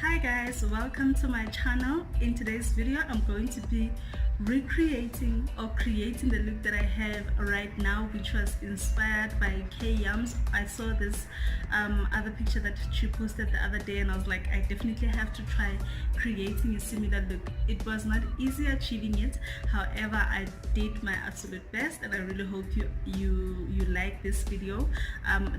Hi guys, welcome to my channel. In today's video I'm going to be recreating or creating the look that I have right now, which was inspired by K Yums. I saw this other picture that she posted the other day and I was like, I definitely have to try creating a similar look. It was not easy achieving it, however I did my absolute best and I really hope you like this video.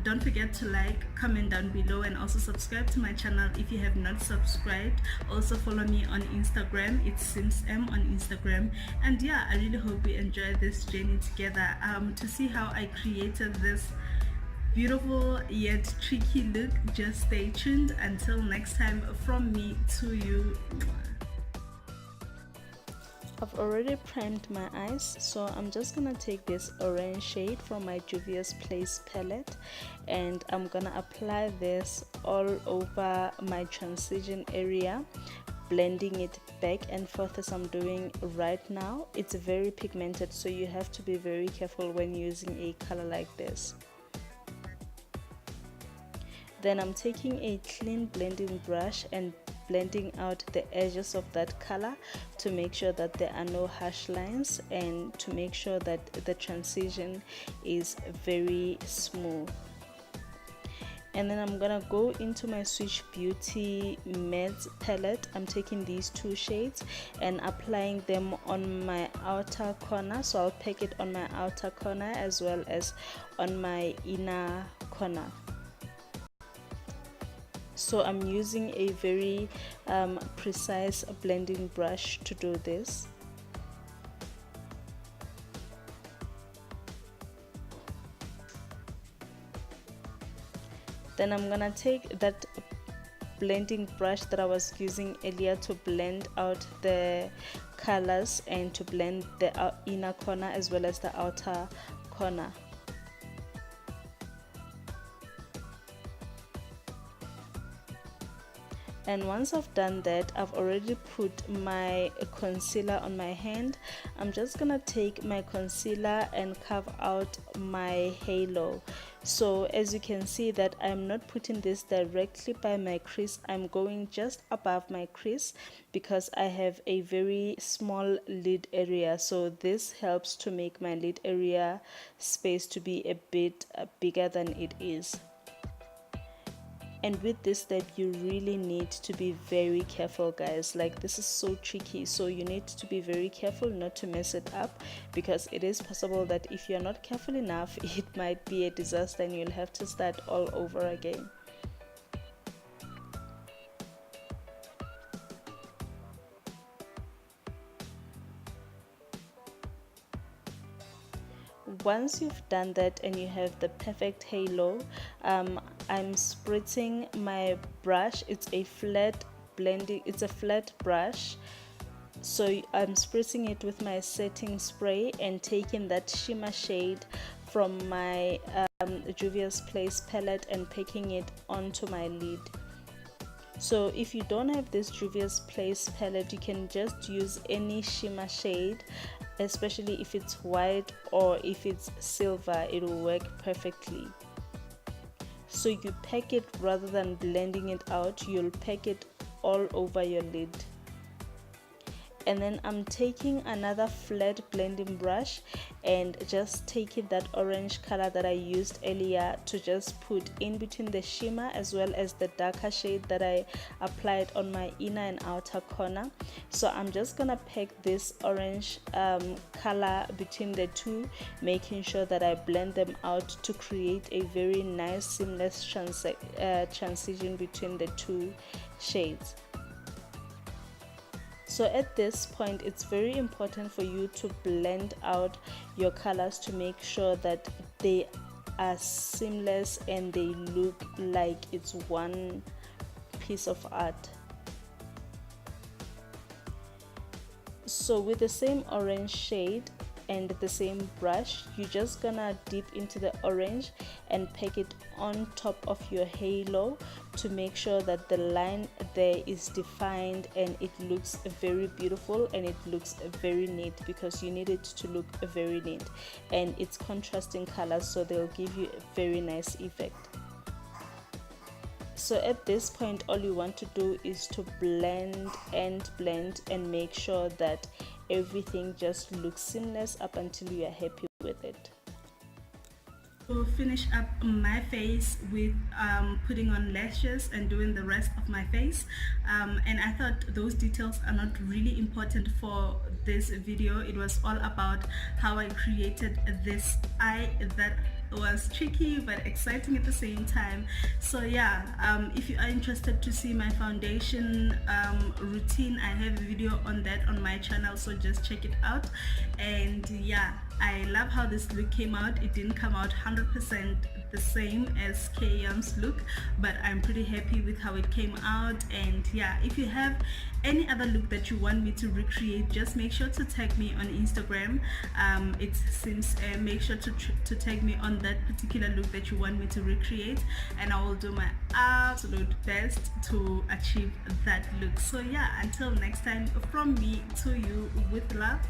Don't forget to like, comment down below, and also subscribe to my channel if you have not subscribed. Also follow me on Instagram, it's SimsM on Instagram. And yeah, I really hope we enjoy this journey together. To see how I created this beautiful yet tricky look, just stay tuned. Until next time, from me to you. I've already primed my eyes, so I'm just gonna take this orange shade from my Juvia's Place palette and I'm gonna apply this all over my transition area, blending it back and forth as I'm doing right now. It's very pigmented, so you have to be very careful when using a color like this. Then I'm taking a clean blending brush and blending out the edges of that color to make sure that there are no harsh lines and to make sure that the transition is very smooth. And then I'm gonna go into my Switch Beauty matte palette. I'm taking these two shades and applying them on my outer corner, so I'll pack it on my outer corner as well as on my inner corner. So I'm using a very precise blending brush to do this. Then I'm gonna take that blending brush that I was using earlier to blend out the colors and to blend the inner corner as well as the outer corner. And once I've done that, I've already put my concealer on my hand. I'm just gonna take my concealer and carve out my halo. So as you can see that I'm not putting this directly by my crease, I'm going just above my crease because I have a very small lid area, so this helps to make my lid area space to be a bit bigger than it is. And with this step you really need to be very careful, guys. Like, this is so tricky, so you need to be very careful not to mess it up, because it is possible that if you're not careful enough it might be a disaster and you'll have to start all over again. Once you've done that and you have the perfect halo, I'm spritzing my brush. It's a flat brush, so I'm spritzing it with my setting spray and taking that shimmer shade from my Juvia's Place palette and packing it onto my lid. So if you don't have this Juvia's Place palette, you can just use any shimmer shade, especially if it's white or if it's silver, it will work perfectly. So you pack it rather than blending it out, you'll pack it all over your lid. And then I'm taking another flat blending brush and just taking that orange color that I used earlier to just put in between the shimmer as well as the darker shade that I applied on my inner and outer corner. So I'm just gonna pack this orange color between the two, making sure that I blend them out to create a very nice seamless transition between the two shades. So at this point it's very important for you to blend out your colors to make sure that they are seamless and they look like it's one piece of art. So with the same orange shade and the same brush, you're just gonna dip into the orange and pack it on top of your halo to make sure that the line there is defined and it looks very beautiful and it looks very neat, because you need it to look very neat, and it's contrasting colors, so they'll give you a very nice effect. So at this point, all you want to do is to blend and make sure that everything just looks seamless up until you are happy with it. To finish up my face with putting on lashes and doing the rest of my face, and I thought those details are not really important for this video. It was all about how I created this eye that was tricky but exciting at the same time. So yeah, if you are interested to see my foundation routine, I have a video on that on my channel, so just check it out. And yeah, I love how this look came out. It didn't come out 100% the same as Kayam's look, but I'm pretty happy with how it came out. And yeah, if you have any other look that you want me to recreate, just make sure to tag me on Instagram. It seems make sure to tag me on that particular look that you want me to recreate, and I will do my absolute best to achieve that look. So yeah, until next time, from me to you, with love.